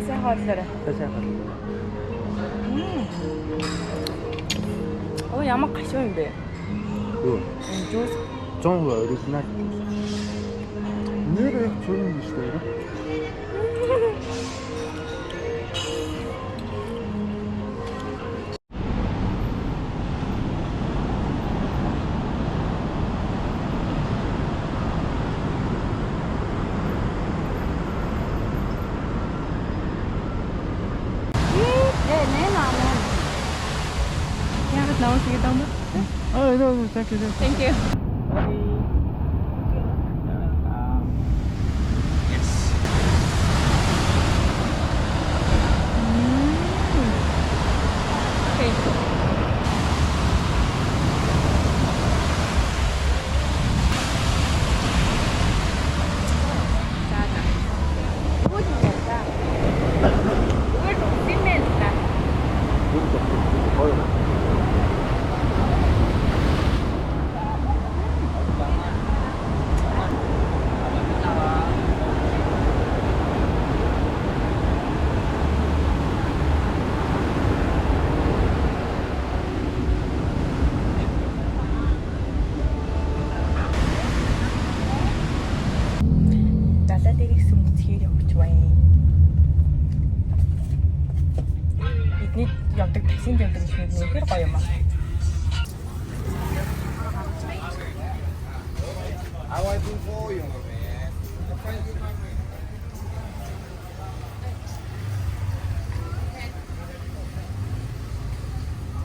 Saya halleri. Oh, ямар гашуун юм бэ? Юу? Жуус 100% оригинал. Нэр их цөөн юм шүү дээ. Naman sige daw mo. Oh, no, thank you. Thank you. Yes. Okay. Явдаг таксинд явдаг юм шиг нөхөр гоё юм аа.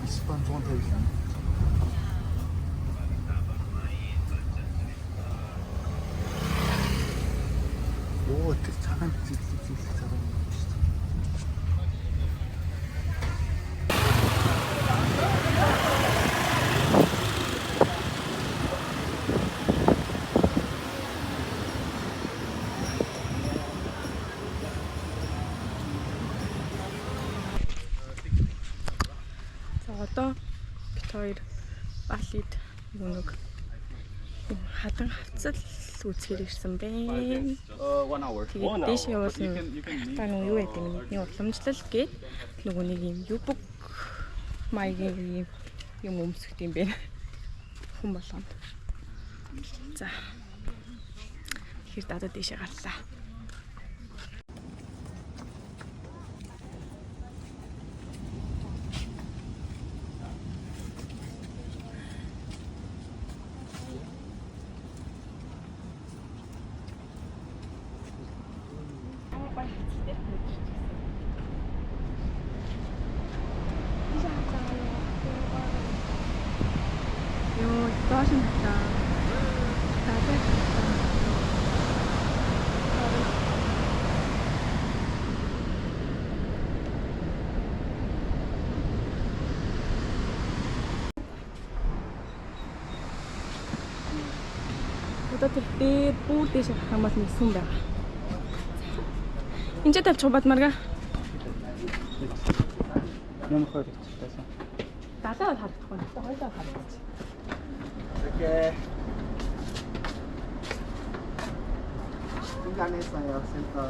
Испан 150. Оо, тэр цагаан цагаан. Одоо бит хоёр Балид нэг хатан хавцал үзэхээр ирсэн байна. 1 hour. Тэгээд дэш явуулсан хатан юу гэдэг нь бидний уламжлал гээд нөгөө нэг юм юбг маягийн юм өмсгд юм бэ. Хүн болгонд. За. Тэгэхээр дадаа дэшээ гарлаа. Йоо, доош нь та. Таатай та. Одоо тэр бүр дэш хамаас нэгсэн байгаа. Энд ч тавьчих бат марга. Ямар харагдчихсан. Далаа харагдах байна. Хойлоо харагдчих. Окей. Tunganesanya center.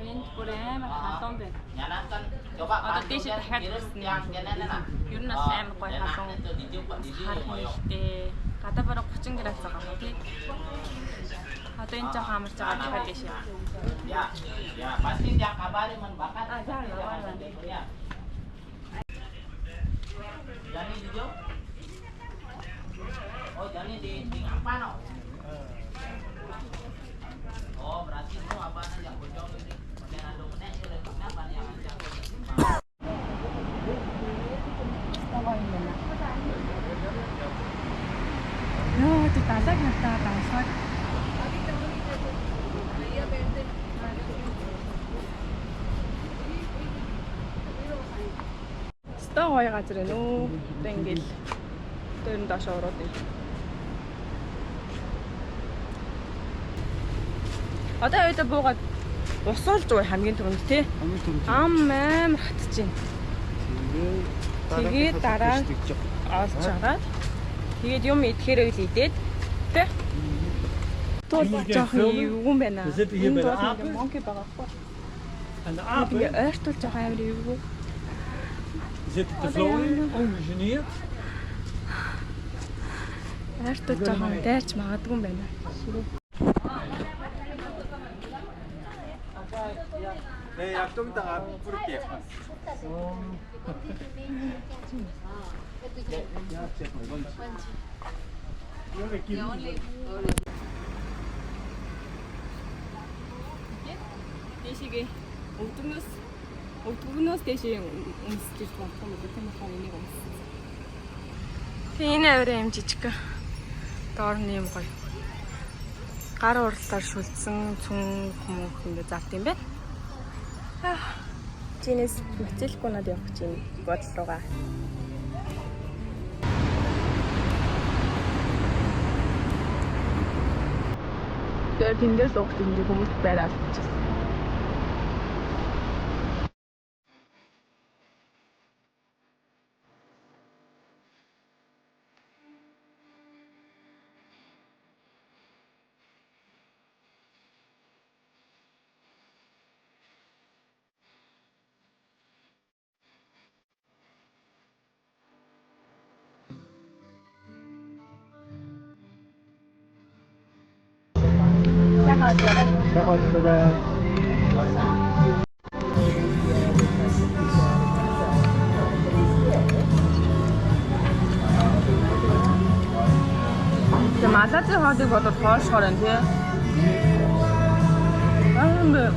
Энд бүр амар халуун байна. Одоо дээшээ дахиад ирсэн. Ер нь бас амар гоё халуун. Хар хэмжтэй. Гадаа бараг 30 градус байгаа юм тий. Одоо энэ жоохон амарч байгаа дахиад дээшээ. Oh, jadi di apa no? Oh, berarti itu apa yang bocor ini? Kemudian ada menek, ada apa yang yang Яа, ти далайг натаа дансаад. Стаа гоё газар ээ нөө. Одоо ингээл дээр нь доош ороод ир. Одоо өөдөө буугаад усуулж уу хамгийн түрүүнд тий. Ам амар хатж байна. Тэгээд дараа олж аваад тэгээд юм идэхээр л идээд тий. Тул жоохон юу юм байна. Монки байгаа хгүй. Тэгээд ойртол жоохон амар юу. Zit het te vlooien, ongegeneerd? Ойртол жоохон дайрч магадгүй юм байна. 네, 약 좀 이따가 부를게요. Дэшигээ өвдгөнөөс дэшээ өмсөж байгаа юм тийм хаа энийг өмссөн. Энэ авираа юм жижиг. Доор нь юм гоё. Гар уралдаар шүлдсэн цүн хүмүүх ингэ завт юм байна. Чинээс мөцөлгүй надад явах гэж юм бодол руугаа. Тэр тэндээс уухт ингэ хүмүүс байраад очсон. 저 마사지 하는 것도 더 싫은데. 아 근데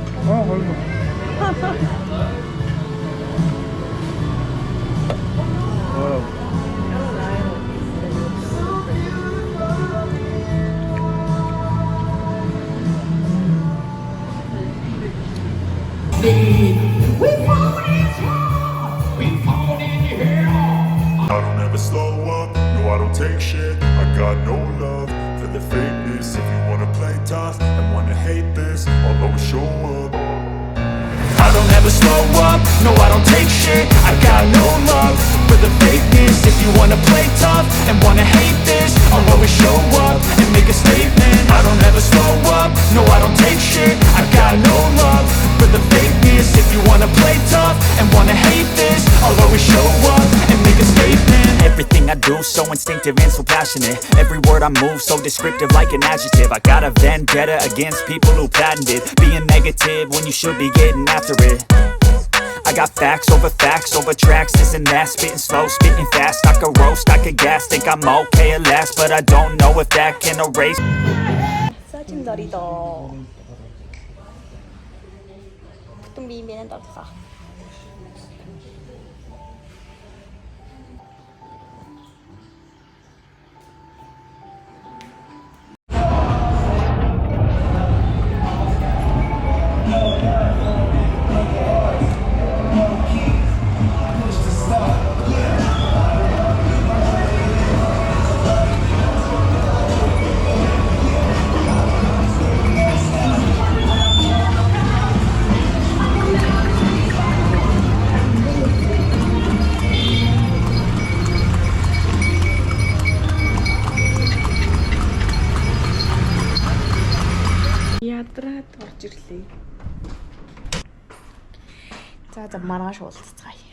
I don't ever slow up, no I don't take shit. I got no love for the fakeness. If you wanna play tough and wanna hate this, I'll always show up. I don't ever slow up, no I don't take shit. I got no love for the fakeness. If you wanna play tough and wanna hate this, I'll always show up and make a statement. I don't ever slow up, no I don't take shit. I got no love for the fakeness. If you wanna play tough and wanna hate this, I'll always show up and make a statement. Everything I do so instinctive and so passionate. Every word I move so descriptive like an adjective. I got a vendetta against people who patented being negative when you should be getting after it. I got facts over tracks, this and that. Spitting slow, spitting fast. I could roast, I could gas. Think I'm okay at last, but I don't know if that can erase. 사진들이다. 보통 미미는 없어. унтраад орж ирлээ. За маргааш уулзцгаая.